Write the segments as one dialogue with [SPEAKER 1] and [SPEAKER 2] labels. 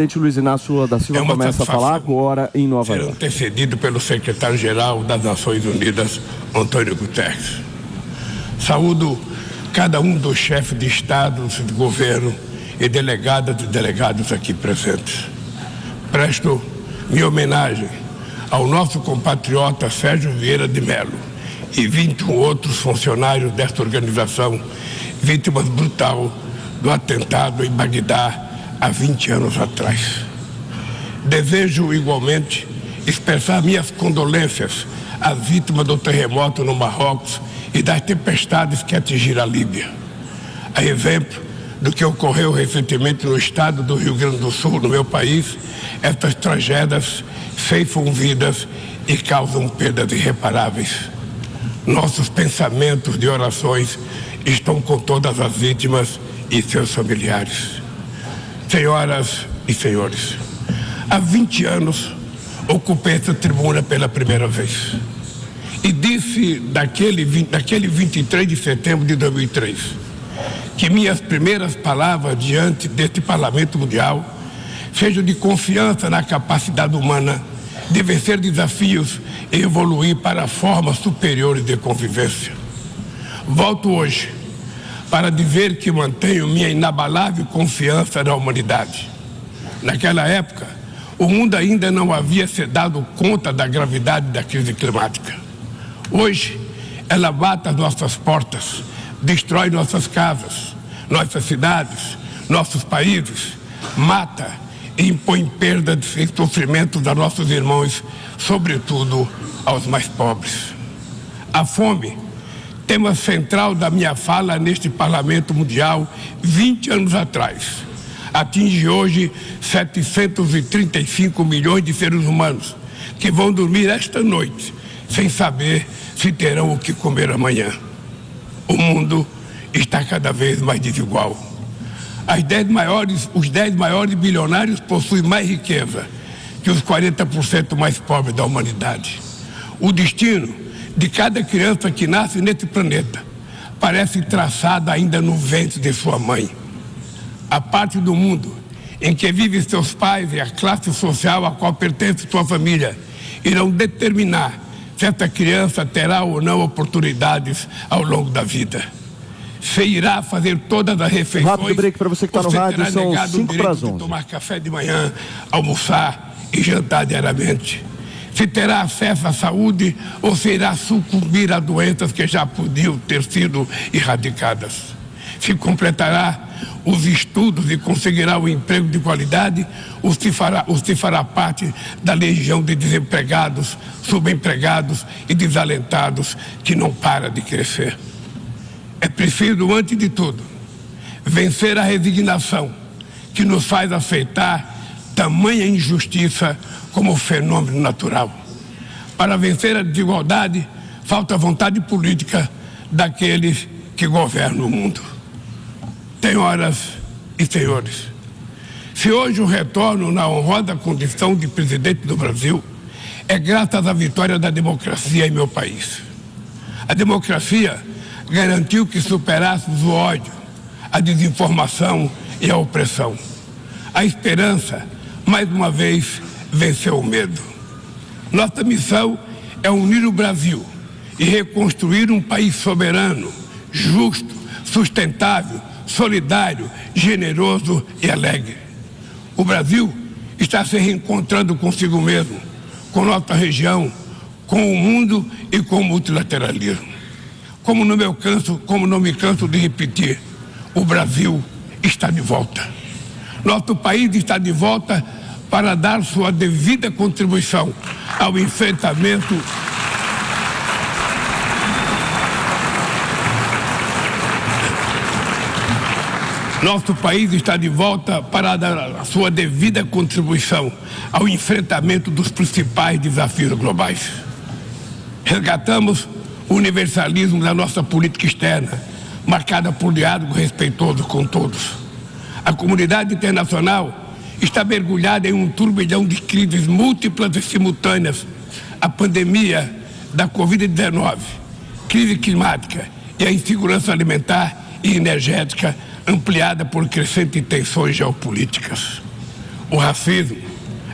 [SPEAKER 1] Presidente Luiz Inácio da Silva começa a falar agora em Nova York.
[SPEAKER 2] Antecedido pelo secretário-geral das Nações Unidas, Antônio Guterres. Saúdo cada um dos chefes de Estado, de governo e delegadas e delegados aqui presentes. Presto minha homenagem ao nosso compatriota Sérgio Vieira de Mello e 21 outros funcionários desta organização, vítimas brutal do atentado em Bagdá há 20 anos atrás. Desejo igualmente expressar minhas condolências às vítimas do terremoto no Marrocos e das tempestades que atingiram a Líbia. A exemplo do que ocorreu recentemente no estado do Rio Grande do Sul, no meu país, estas tragédias ceifam vidas e causam perdas irreparáveis. Nossos pensamentos de orações estão com todas as vítimas e seus familiares. Senhoras e senhores, há 20 anos ocupei essa tribuna pela primeira vez e disse naquele 23 de setembro de 2003 que minhas primeiras palavras diante deste Parlamento Mundial sejam de confiança na capacidade humana de vencer desafios e evoluir para formas superiores de convivência. Volto hoje para dizer que mantenho minha inabalável confiança na humanidade. Naquela época, o mundo ainda não havia se dado conta da gravidade da crise climática. Hoje, ela bate às nossas portas, destrói nossas casas, nossas cidades, nossos países, mata e impõe perdas e sofrimentos a nossos irmãos, sobretudo aos mais pobres. A fome, tema central da minha fala neste Parlamento Mundial 20 anos atrás, atinge hoje 735 milhões de seres humanos que vão dormir esta noite sem saber se terão o que comer amanhã. O mundo está cada vez mais desigual. Os 10 maiores bilionários possuem mais riqueza que os 40% mais pobres da humanidade. O destino de cada criança que nasce nesse planeta parece traçado ainda no ventre de sua mãe. A parte do mundo em que vivem seus pais e a classe social a qual pertence sua família irão determinar se essa criança terá ou não oportunidades ao longo da vida. Se irá fazer todas as refeições.
[SPEAKER 1] Rápido break para você que está no rádio, são 10:55.
[SPEAKER 2] Tomar café de manhã, almoçar e jantar diariamente. Se terá acesso à saúde ou se irá sucumbir a doenças que já podiam ter sido erradicadas. Se completará os estudos e conseguirá um emprego de qualidade ou se fará parte da legião de desempregados, subempregados e desalentados que não para de crescer. É preciso, antes de tudo, vencer a resignação que nos faz aceitar tamanha injustiça como fenômeno natural. Para vencer a desigualdade, falta vontade política daqueles que governam o mundo. Senhoras e senhores, se hoje eu retorno na honrosa condição de presidente do Brasil, é graças à vitória da democracia em meu país. A democracia garantiu que superássemos o ódio, a desinformação e a opressão. A esperança, mais uma vez, venceu o medo. Nossa missão é unir o Brasil e reconstruir um país soberano, justo, sustentável, solidário, generoso e alegre. O Brasil está se reencontrando consigo mesmo, com nossa região, com o mundo e com o multilateralismo. Como não me canso de repetir, o Brasil está de volta. Nosso país está de volta para dar sua devida contribuição ao enfrentamento Nosso país está de volta para dar a sua devida contribuição ao enfrentamento dos principais desafios globais. Resgatamos o universalismo da nossa política externa, marcada por diálogo respeitoso com todos. A comunidade internacional está mergulhada em um turbilhão de crises múltiplas e simultâneas. A pandemia da Covid-19, crise climática e a insegurança alimentar e energética ampliada por crescentes tensões geopolíticas. O racismo,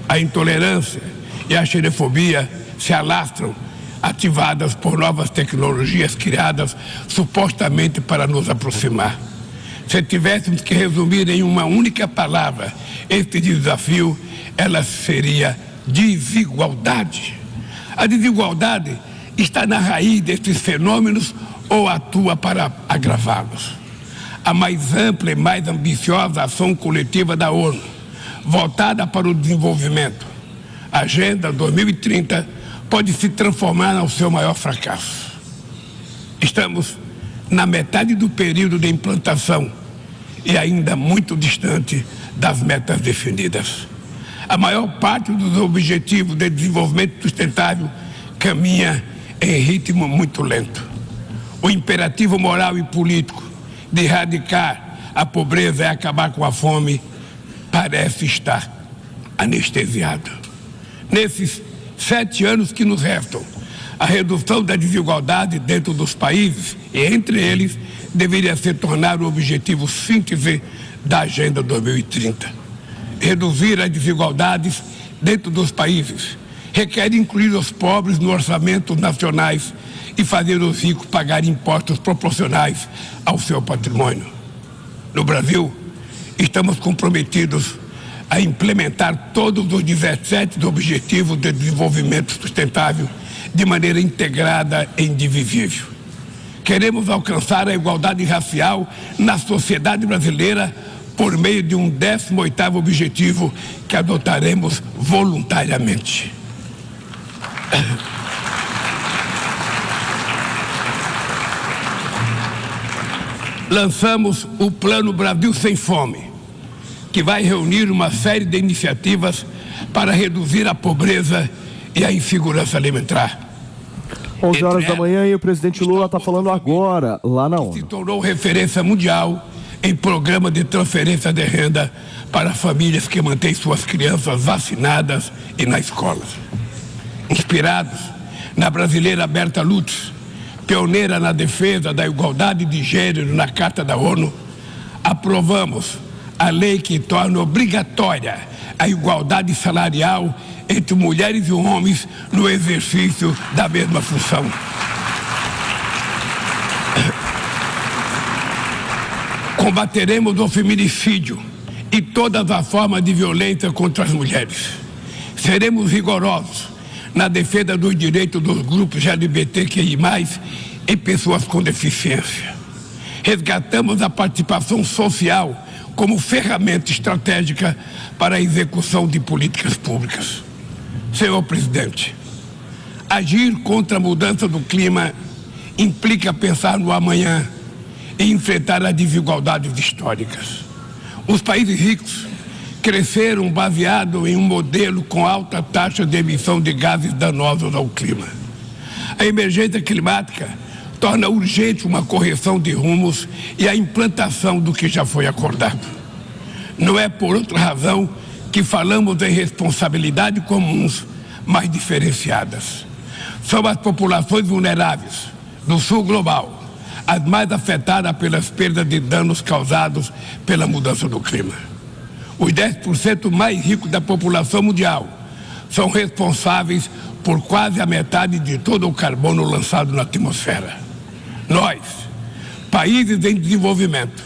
[SPEAKER 2] a intolerância e a xenofobia se alastram, ativadas por novas tecnologias criadas supostamente para nos aproximar. Se tivéssemos que resumir em uma única palavra este desafio, ela seria desigualdade. A desigualdade está na raiz destes fenômenos ou atua para agravá-los. A mais ampla e mais ambiciosa ação coletiva da ONU, voltada para o desenvolvimento, a Agenda 2030, pode se transformar no seu maior fracasso. Estamos na metade do período de implantação e ainda muito distante das metas definidas. A maior parte dos objetivos de desenvolvimento sustentável caminha em ritmo muito lento. O imperativo moral e político de erradicar a pobreza e acabar com a fome parece estar anestesiado. Nesses 7 anos que nos restam, a redução da desigualdade dentro dos países e entre eles deveria se tornar o objetivo síntese da Agenda 2030. Reduzir as desigualdades dentro dos países requer incluir os pobres nos orçamentos nacionais e fazer os ricos pagar impostos proporcionais ao seu patrimônio. No Brasil, estamos comprometidos a implementar todos os 17 Objetivos de Desenvolvimento Sustentável de maneira integrada e indivisível. Queremos alcançar a igualdade racial na sociedade brasileira por meio de um 18º objetivo que adotaremos voluntariamente. Lançamos o Plano Brasil Sem Fome, que vai reunir uma série de iniciativas para reduzir a pobreza e a insegurança alimentar.
[SPEAKER 1] 11 horas da manhã e o presidente Lula está falando agora, lá na ONU.
[SPEAKER 2] Se tornou referência mundial em programa de transferência de renda para famílias que mantêm suas crianças vacinadas e na escola. Inspirados na brasileira Berta Lutz, pioneira na defesa da igualdade de gênero na Carta da ONU, aprovamos a lei que torna obrigatória a igualdade salarial entre mulheres e homens no exercício da mesma função. Combateremos o feminicídio e todas as formas de violência contra as mulheres. Seremos rigorosos na defesa dos direitos dos grupos LGBTQI+, e pessoas com deficiência. Resgatamos a participação social como ferramenta estratégica para a execução de políticas públicas. Senhor presidente, agir contra a mudança do clima implica pensar no amanhã e enfrentar as desigualdades históricas. Os países ricos cresceram baseado em um modelo com alta taxa de emissão de gases danosos ao clima. A emergência climática torna urgente uma correção de rumos e a implantação do que já foi acordado. Não é por outra razão que falamos em responsabilidades comuns, mas diferenciadas. São as populações vulneráveis do sul global as mais afetadas pelas perdas de danos causados pela mudança do clima. Os 10% mais ricos da população mundial são responsáveis por quase a metade de todo o carbono lançado na atmosfera. Nós, países em desenvolvimento,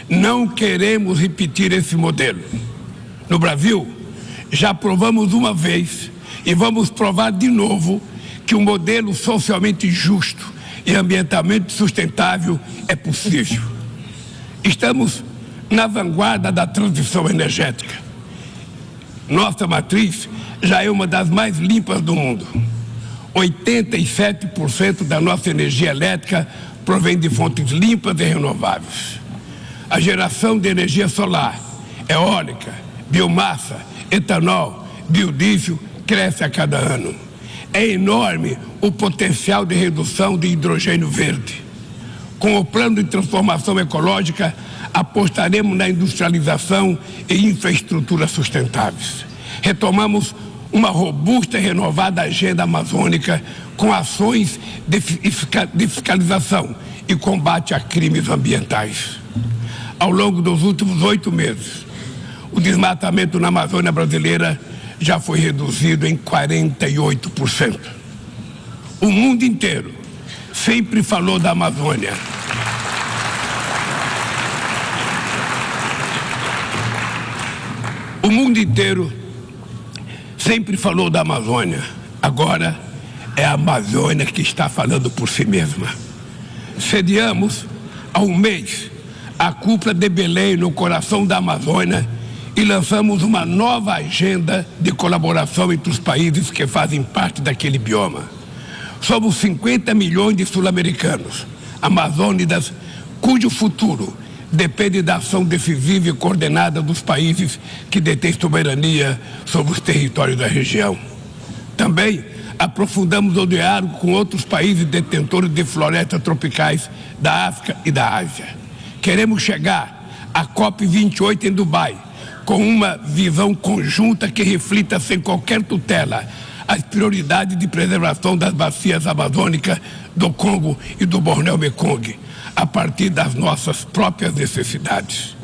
[SPEAKER 2] não queremos repetir esse modelo. No Brasil, já provamos uma vez e vamos provar de novo que um modelo socialmente justo e ambientalmente sustentável é possível. Estamos na vanguarda da transição energética. Nossa matriz já é uma das mais limpas do mundo. 87% da nossa energia elétrica provém de fontes limpas e renováveis. A geração de energia solar, eólica, biomassa, etanol, biodiesel cresce a cada ano. É enorme o potencial de redução de hidrogênio verde. Com o plano de transformação ecológica, apostaremos na industrialização e infraestrutura sustentáveis. Retomamos uma robusta e renovada agenda amazônica com ações de fiscalização e combate a crimes ambientais. Ao longo dos últimos 8 meses, o desmatamento na Amazônia brasileira já foi reduzido em 48%. O mundo inteiro sempre falou da Amazônia. O mundo inteiro sempre falou da Amazônia. Agora é a Amazônia que está falando por si mesma. Sediamos há um mês a cúpula de Belém no coração da Amazônia e lançamos uma nova agenda de colaboração entre os países que fazem parte daquele bioma. Somos 50 milhões de sul-americanos, amazônidas, cujo futuro depende da ação decisiva e coordenada dos países que detêm soberania sobre os territórios da região. Também aprofundamos o diálogo com outros países detentores de florestas tropicais da África e da Ásia. Queremos chegar à COP28 em Dubai com uma visão conjunta que reflita sem qualquer tutela as prioridades de preservação das bacias amazônicas do Congo e do Bornéu-Mekong, a partir das nossas próprias necessidades.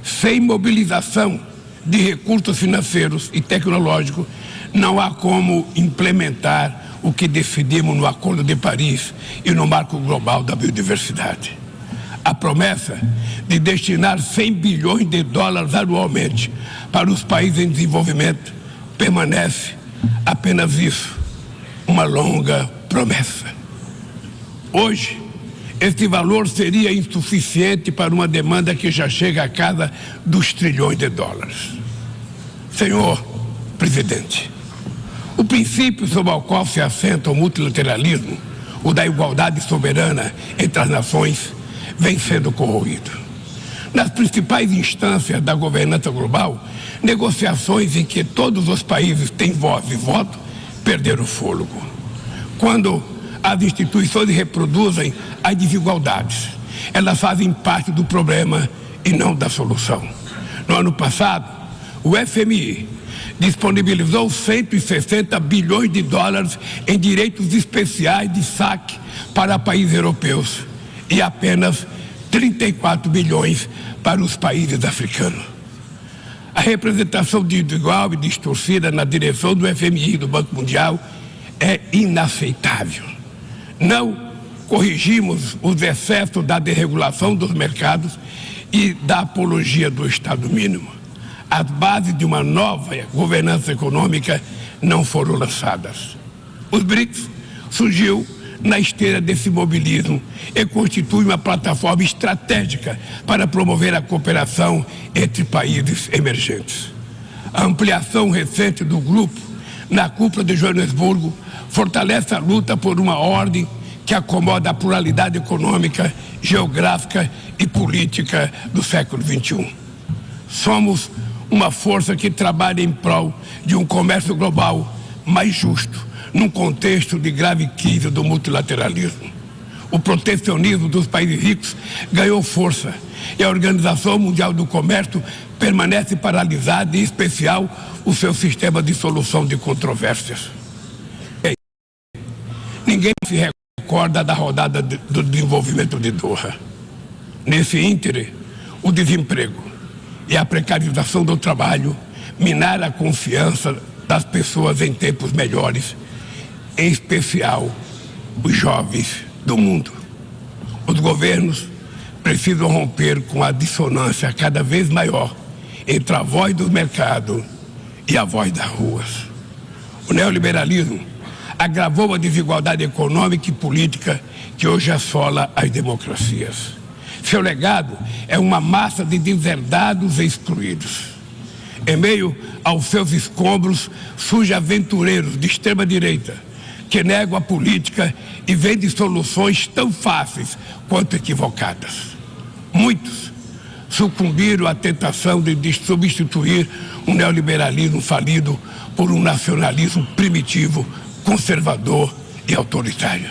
[SPEAKER 2] Sem mobilização de recursos financeiros e tecnológicos, não há como implementar o que decidimos no Acordo de Paris e no Marco Global da Biodiversidade. A promessa de destinar 100 bilhões de dólares anualmente para os países em desenvolvimento permanece apenas isso, uma longa promessa. Hoje, este valor seria insuficiente para uma demanda que já chega à casa dos trilhões de dólares. Senhor Presidente, o princípio sobre o qual se assenta o multilateralismo, o da igualdade soberana entre as nações, vem sendo corroído. Nas principais instâncias da governança global, negociações em que todos os países têm voz e voto perderam o fôlego. Quando as instituições reproduzem as desigualdades, elas fazem parte do problema e não da solução. No ano passado, o FMI disponibilizou 160 bilhões de dólares em direitos especiais de saque para países europeus e apenas 34 bilhões para os países africanos. A representação desigual e distorcida na direção do FMI e do Banco Mundial é inaceitável. Não corrigimos os excessos da desregulação dos mercados e da apologia do Estado mínimo. As bases de uma nova governança econômica não foram lançadas. Os BRICS surgiu na esteira desse mobilismo e constitui uma plataforma estratégica para promover a cooperação entre países emergentes. A ampliação recente do grupo na cúpula de Joanesburgo fortalece a luta por uma ordem que acomoda a pluralidade econômica, geográfica e política do século XXI. Somos uma força que trabalha em prol de um comércio global mais justo, num contexto de grave crise do multilateralismo. O protecionismo dos países ricos ganhou força e a Organização Mundial do Comércio permanece paralisada, em especial o seu sistema de solução de controvérsias. Ninguém se recorda da rodada do desenvolvimento de Doha. Nesse íntere, o desemprego e a precarização do trabalho minaram a confiança das pessoas em tempos melhores, em especial os jovens do mundo. Os governos precisam romper com a dissonância cada vez maior entre a voz do mercado e a voz das ruas. O neoliberalismo agravou a desigualdade econômica e política que hoje assola as democracias. Seu legado é uma massa de deserdados e excluídos. Em meio aos seus escombros, surgem aventureiros de extrema-direita que negam a política e vendem soluções tão fáceis quanto equivocadas. Muitos sucumbiram à tentação de substituir um neoliberalismo falido por um nacionalismo primitivo, conservador e autoritário.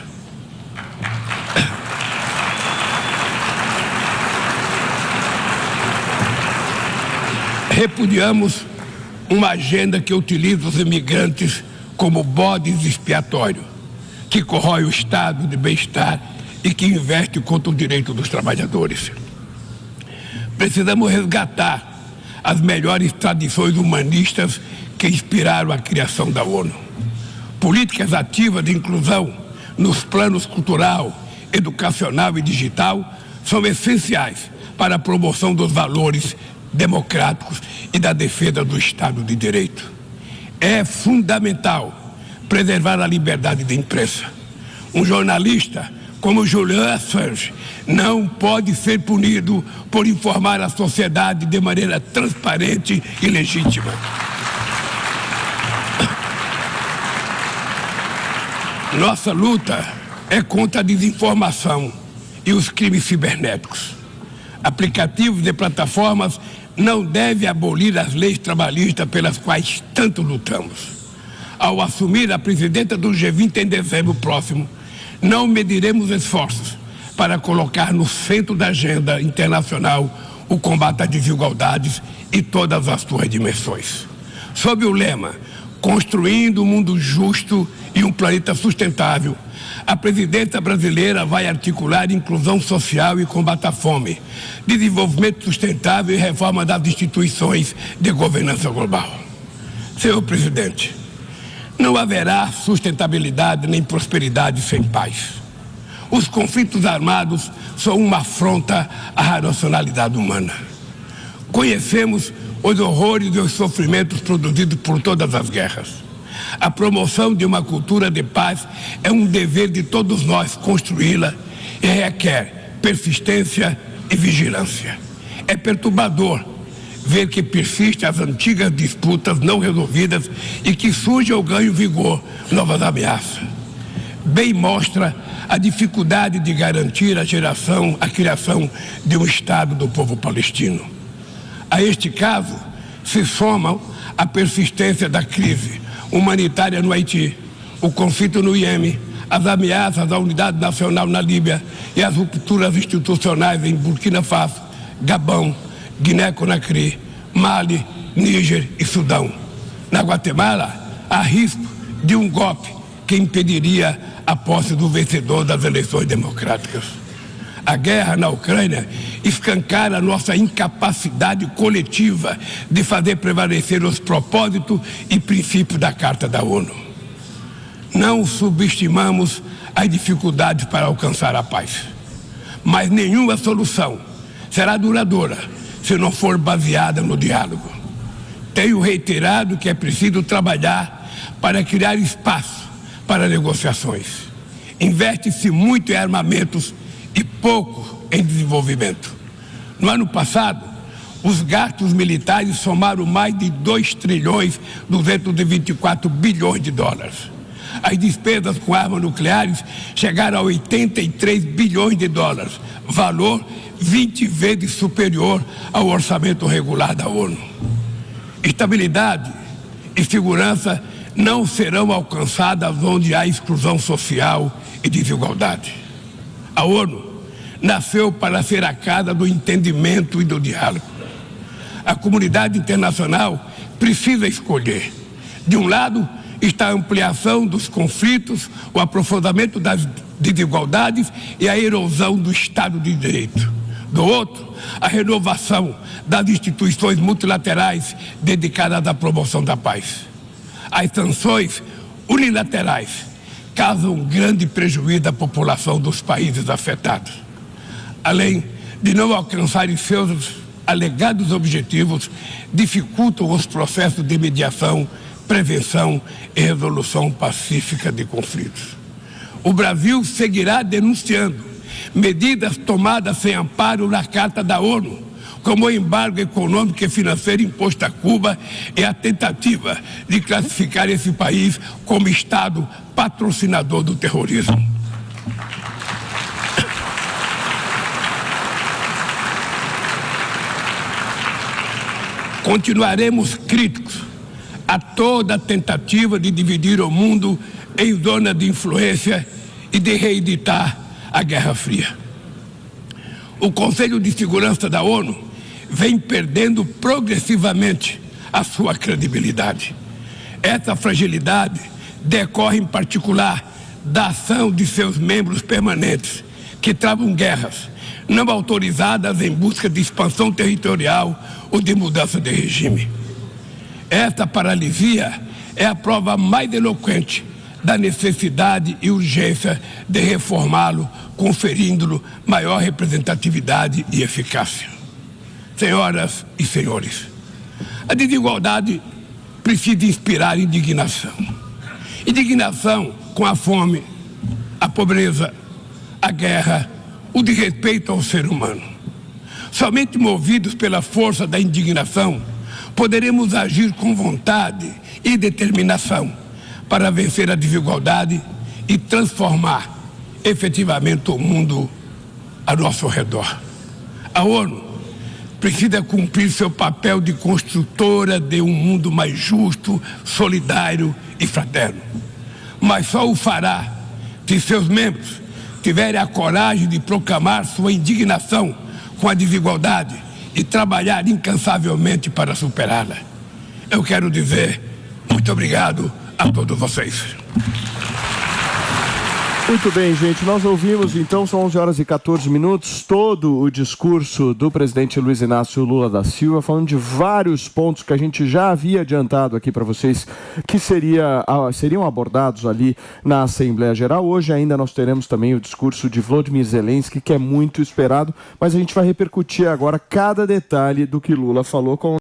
[SPEAKER 2] Repudiamos uma agenda que utiliza os imigrantes como bodes expiatórios, que corrói o estado de bem-estar e que investe contra o direito dos trabalhadores. Precisamos resgatar as melhores tradições humanistas que inspiraram a criação da ONU. Políticas ativas de inclusão nos planos cultural, educacional e digital são essenciais para a promoção dos valores democráticos e da defesa do Estado de Direito. É fundamental preservar a liberdade de imprensa. Um jornalista como Julian Assange não pode ser punido por informar a sociedade de maneira transparente e legítima. Nossa luta é contra a desinformação e os crimes cibernéticos. Aplicativos e plataformas não devem abolir as leis trabalhistas pelas quais tanto lutamos. Ao assumir a presidenta do G20 em dezembro próximo, não mediremos esforços para colocar no centro da agenda internacional o combate às desigualdades e todas as suas dimensões. Sob o lema Construindo um Mundo Justo e um Planeta Sustentável, a presidência brasileira vai articular inclusão social e combate à fome, desenvolvimento sustentável e reforma das instituições de governança global. Senhor presidente, não haverá sustentabilidade nem prosperidade sem paz. Os conflitos armados são uma afronta à racionalidade humana. Conhecemos os horrores e os sofrimentos produzidos por todas as guerras. A promoção de uma cultura de paz é um dever de todos nós construí-la e requer persistência e vigilância. É perturbador ver que persistem as antigas disputas não resolvidas e que surgem ou ganham vigor novas ameaças. Bem mostra a dificuldade de garantir a criação de um Estado do povo palestino. A este caso se somam a persistência da crise humanitária no Haiti, o conflito no Iêmen, as ameaças à unidade nacional na Líbia e as rupturas institucionais em Burkina Faso, Gabão, Guiné-Conakry, Mali, Níger e Sudão. Na Guatemala, há risco de um golpe que impediria a posse do vencedor das eleições democráticas. A guerra na Ucrânia escancara nossa incapacidade coletiva de fazer prevalecer os propósitos e princípios da Carta da ONU. Não subestimamos as dificuldades para alcançar a paz, mas nenhuma solução será duradoura se não for baseada no diálogo. Tenho reiterado que é preciso trabalhar para criar espaço para negociações. Investe-se muito em armamentos e pouco em desenvolvimento. No ano passado, os gastos militares somaram mais de 2,224 bilhões de dólares. As despesas com armas nucleares chegaram a 83 bilhões de dólares, valor 20 vezes superior ao orçamento regular da ONU. Estabilidade e segurança não serão alcançadas onde há exclusão social e desigualdade. A ONU nasceu para ser a casa do entendimento e do diálogo. A comunidade internacional precisa escolher. De um lado está a ampliação dos conflitos, o aprofundamento das desigualdades e a erosão do Estado de Direito. Do outro, a renovação das instituições multilaterais dedicadas à promoção da paz. As sanções unilaterais causam grande prejuízo à população dos países afetados. Além de não alcançarem seus alegados objetivos, dificultam os processos de mediação, prevenção e resolução pacífica de conflitos. O Brasil seguirá denunciando medidas tomadas sem amparo na Carta da ONU, como o embargo econômico e financeiro imposto a Cuba e a tentativa de classificar esse país como Estado patrocinador do terrorismo. Continuaremos críticos a toda tentativa de dividir o mundo em zona de influência e de reeditar a Guerra Fria. O Conselho de Segurança da ONU vem perdendo progressivamente a sua credibilidade. Essa fragilidade decorre, em particular, da ação de seus membros permanentes, que travam guerras não autorizadas em busca de expansão territorial ou de mudança de regime. Esta paralisia é a prova mais eloquente da necessidade e urgência de reformá-lo, conferindo-lhe maior representatividade e eficácia. Senhoras e senhores, a desigualdade precisa inspirar indignação. Indignação com a fome, a pobreza, a guerra, o desrespeito ao ser humano. Somente movidos pela força da indignação, poderemos agir com vontade e determinação para vencer a desigualdade e transformar efetivamente o mundo a nosso redor. A ONU precisa cumprir seu papel de construtora de um mundo mais justo, solidário e fraterno. Mas só o fará se seus membros tiverem a coragem de proclamar sua indignação com a desigualdade e trabalhar incansavelmente para superá-la. Eu quero dizer muito obrigado a todos vocês.
[SPEAKER 1] Muito bem, gente. Nós ouvimos, então, são 11h14, todo o discurso do presidente Luiz Inácio Lula da Silva, falando de vários pontos que a gente já havia adiantado aqui para vocês, que seriam abordados ali na Assembleia Geral. Hoje ainda nós teremos também o discurso de Volodymyr Zelensky, que é muito esperado, mas a gente vai repercutir agora cada detalhe do que Lula falou com